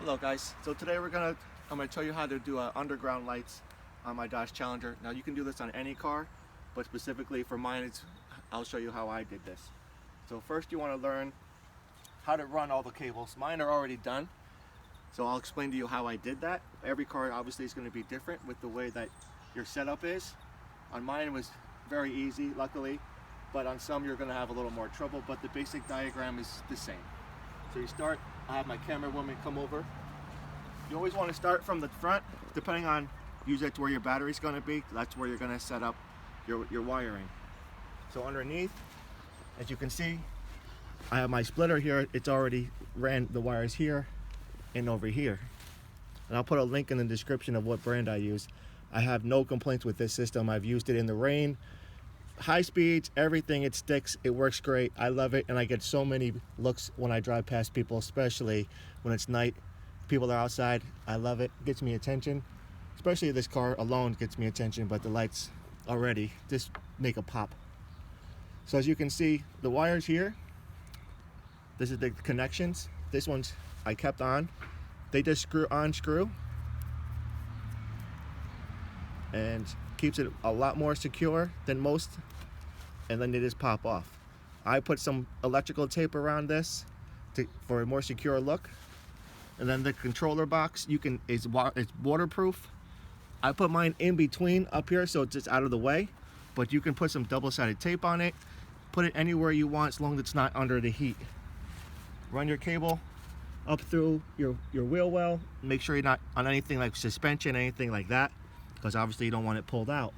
Hello guys, so today I'm gonna show you how to do underground lights on my Dodge Challenger. Now you can do this on any car, but specifically for mine, I'll show you how I did this. So first you want to learn how to run all the cables. Mine are already done, so I'll explain to you how I did that. Every car obviously is going to be different with the way that your setup is. On mine it was very easy, luckily, but on some you're going to have a little more trouble, but the basic diagram is the same. So you start, I have my camera woman come over. You always want to start from the front, depending on, use it to where your battery's going to be. That's where you're going to set up your wiring. So underneath, as you can see, I have my splitter here. It's already ran the wires here and over here. And I'll put a link in the description of what brand I use. I have no complaints with this system. I've used it in the rain, high speeds, everything. It sticks, it works great. I love it, and I get so many looks when I drive past people, especially when it's night. People are outside. I love it. Gets me attention. Especially this car alone gets me attention, but the lights already just make a pop. So as you can see, the wires here, this is the connections. This one's I kept on. They just unscrew and keeps it a lot more secure than most, and then they just pop off. I put some electrical tape around this for a more secure look. And then the controller box, it's waterproof. I put mine in between up here so it's just out of the way, but you can put some double-sided tape on it. Put it anywhere you want as long as it's not under the heat. Run your cable up through your wheel well. Make sure you're not on anything like suspension, anything like that, because obviously you don't want it pulled out.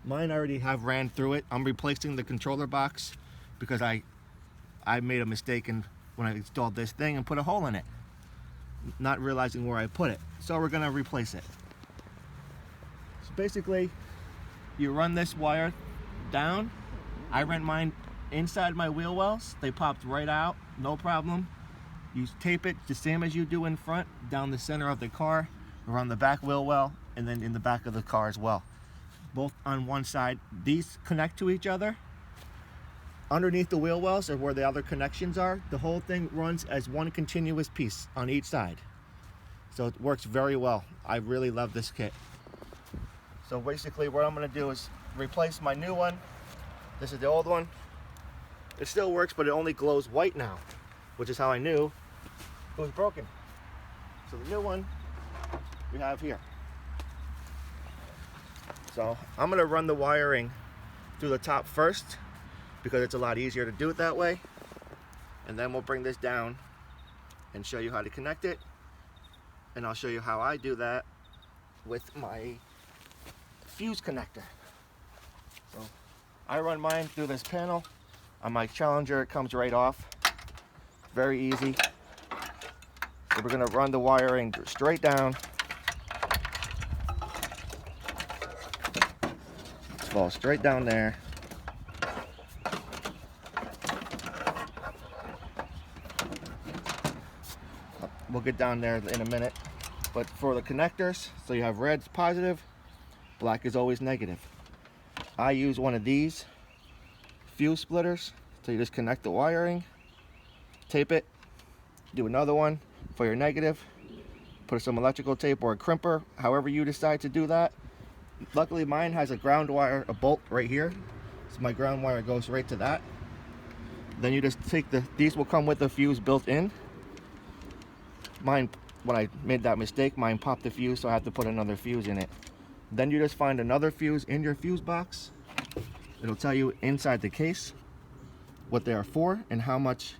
Mine already have ran through it. I'm replacing the controller box because I made a mistake when I installed this thing and put a hole in it, not realizing where I put it. So we're gonna replace it. So basically, you run this wire down. I ran mine inside my wheel wells. They popped right out, no problem. You tape it the same as you do in front, down the center of the car, around the back wheel well, and then in the back of the car as well. Both on one side. These connect to each other. Underneath the wheel wells are where the other connections are. The whole thing runs as one continuous piece on each side. So it works very well. I really love this kit. So basically what I'm gonna do is replace my new one. This is the old one. It still works, but it only glows white now, which is how I knew it was broken. So the new one we have here. So I'm gonna run the wiring through the top first, because it's a lot easier to do it that way, and then we'll bring this down and show you how to connect it, and I'll show you how I do that with my fuse connector. So I run mine through this panel. On my Challenger it comes right off, very easy. So we're going to run the wiring straight down. Fall straight down there. We'll get down there in a minute. But for the connectors, so you have red's positive, black is always negative. I use one of these fuse splitters. So you just connect the wiring, tape it, do another one for your negative, put some electrical tape or a crimper, however you decide to do that. Luckily mine has a ground wire, a bolt right here. So my ground wire goes right to that. Then you just take these will come with the fuse built in. Mine, when I made that mistake, mine popped the fuse, so I had to put another fuse in it. Then you just find another fuse in your fuse box. It'll tell you inside the case what they are for and how much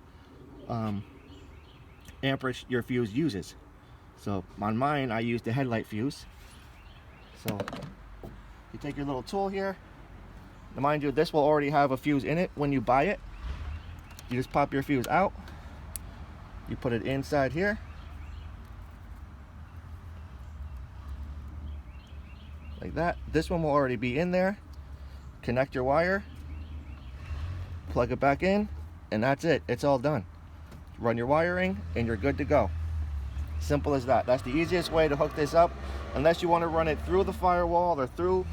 amperage your fuse uses. So on mine, I used the headlight fuse. So you take your little tool here. Now mind you, this will already have a fuse in it when you buy it. You just pop your fuse out. You put it inside here. Like that. This one will already be in there. Connect your wire, plug it back in, and that's it. It's all done. Run your wiring and you're good to go. Simple as that. That's the easiest way to hook this up, unless you want to run it through the firewall or through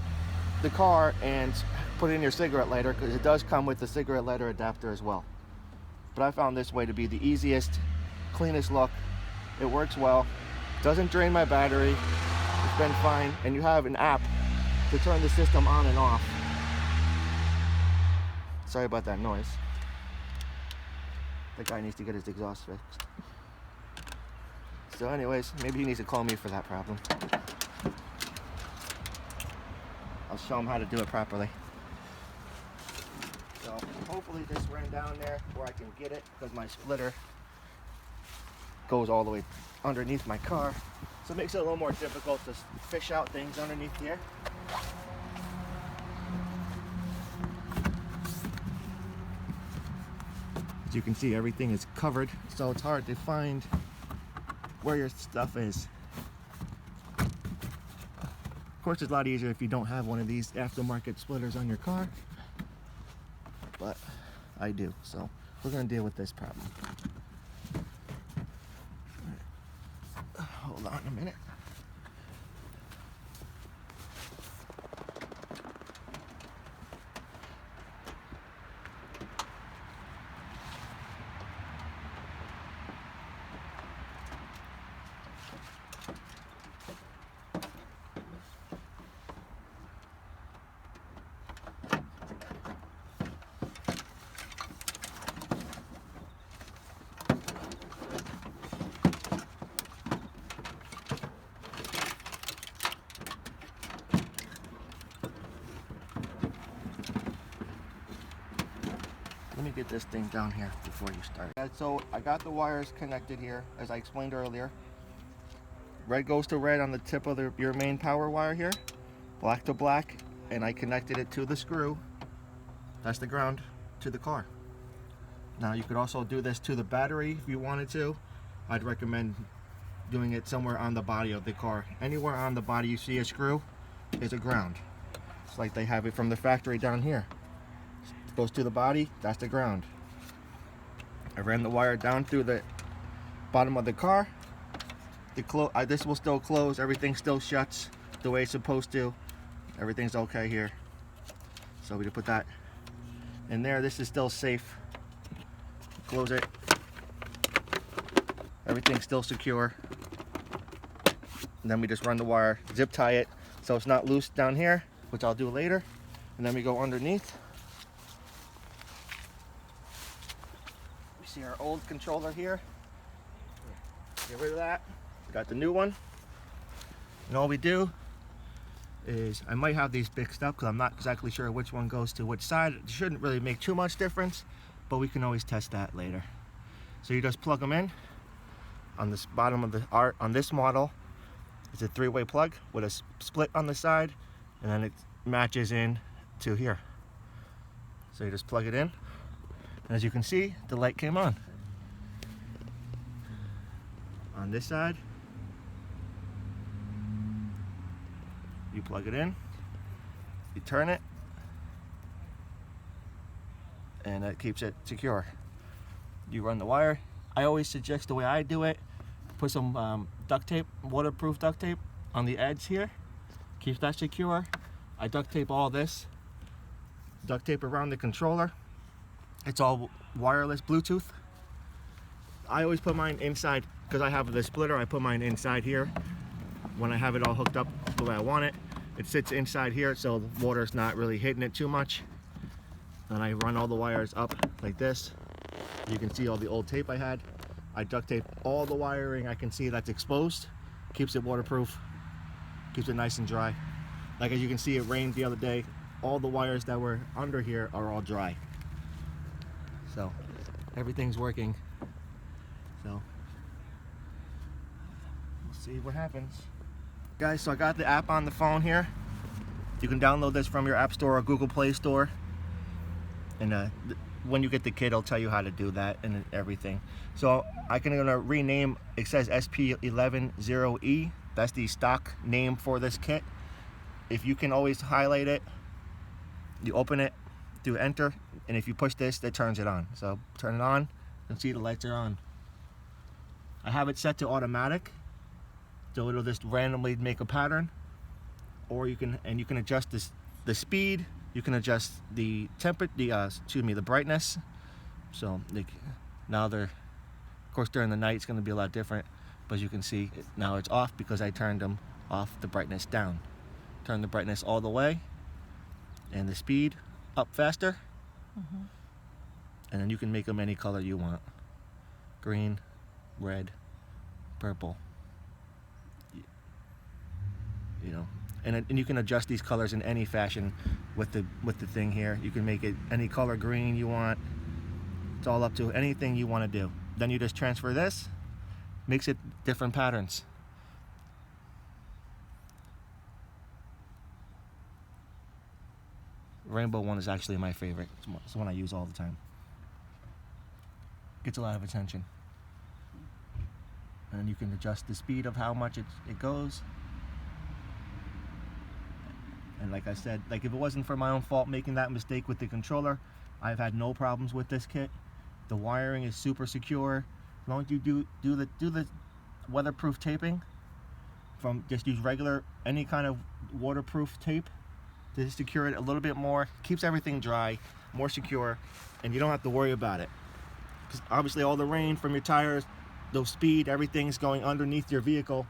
the car and put it in your cigarette lighter, because it does come with the cigarette lighter adapter as well. But I found this way to be the easiest, cleanest look, It works well. Doesn't drain my battery. It's been fine. And you have an app to turn the system on and off. Sorry about that noise. The guy needs to get his exhaust fixed. So anyways, maybe he needs to call me for that problem. I'll show him how to do it properly. So hopefully this ran down there where I can get it, because my splitter goes all the way underneath my car. So it makes it a little more difficult to fish out things underneath here. As you can see, everything is covered, so it's hard to find where your stuff is. Of course, it's a lot easier if you don't have one of these aftermarket splitters on your car, but I do, so we're going to deal with this problem. Hold on a minute. Let me get this thing down here before you start. So I got the wires connected here, as I explained earlier. Red goes to red on the tip of your main power wire here, black to black, and I connected it to the screw. That's the ground to the car. Now you could also do this to the battery if you wanted to. I'd recommend doing it somewhere on the body of the car. Anywhere on the body you see a screw is a ground. It's like they have it from the factory down here. Goes to the body, that's the ground. I ran the wire down through the bottom of the car. This will still close, everything still shuts the way it's supposed to. Everything's okay here. So we just put that in there. This is still safe. Close it. Everything's still secure. And then we just run the wire, zip tie it so it's not loose down here, which I'll do later. And then we go underneath. See our old controller here. Get rid of that. We got the new one. And all we do is, I might have these mixed up because I'm not exactly sure which one goes to which side. It shouldn't really make too much difference, but we can always test that later. So you just plug them in on this bottom of the on this model. It's a 3-way plug with a split on the side, and then it matches in to here. So you just plug it in. And as you can see, the light came on. On this side, you plug it in, you turn it, and that keeps it secure. You run the wire. I always suggest the way I do it, put some duct tape, waterproof duct tape on the edge here, keeps that secure. I duct tape all this, duct tape around the controller. It's all wireless Bluetooth. I always put mine inside, because I have the splitter, I put mine inside here. When I have it all hooked up the way I want it, it sits inside here so the water's not really hitting it too much. And I run all the wires up like this. You can see all the old tape I had. I duct tape all the wiring I can see that's exposed. Keeps it waterproof, keeps it nice and dry. Like as you can see, it rained the other day. All the wires that were under here are all dry. So everything's working. So we'll see what happens. Guys, so I got the app on the phone here. You can download this from your App Store or Google Play Store. And when you get the kit, it'll tell you how to do that and everything. So I'm gonna rename, it says SP110E. That's the stock name for this kit. If you can always highlight it, you open it, do enter, and if you push this, it turns it on. So turn it on, you can see the lights are on. I have it set to automatic, so it'll just randomly make a pattern. Or you can adjust the speed. You can adjust the the brightness. So now of course during the night it's going to be a lot different. But you can see now it's off because I turned them off the brightness down. Turn the brightness all the way and the speed up faster. And then you can make them any color you want. Green, red, purple. You know, and you can adjust these colors in any fashion with the thing here. You can make it any color green you want. It's all up to anything you want to do. Then you just transfer this, makes it different patterns. Rainbow one is actually my favorite. It's the one I use all the time. Gets a lot of attention. And you can adjust the speed of how much it goes. And like I said, like if it wasn't for my own fault making that mistake with the controller, I've had no problems with this kit. The wiring is super secure. As long as you do the weatherproof taping, just use regular, any kind of waterproof tape to secure it a little bit more. Keeps everything dry, more secure, and you don't have to worry about it. Because obviously all the rain from your tires, the speed, everything's going underneath your vehicle.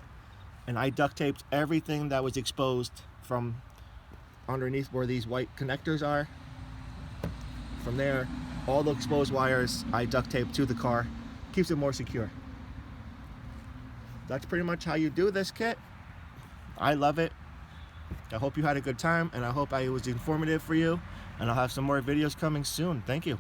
And I duct taped everything that was exposed from underneath where these white connectors are. From there, all the exposed wires I duct taped to the car. Keeps it more secure. That's pretty much how you do this kit. I love it. I hope you had a good time, and I hope I was informative for you. And I'll have some more videos coming soon. Thank you.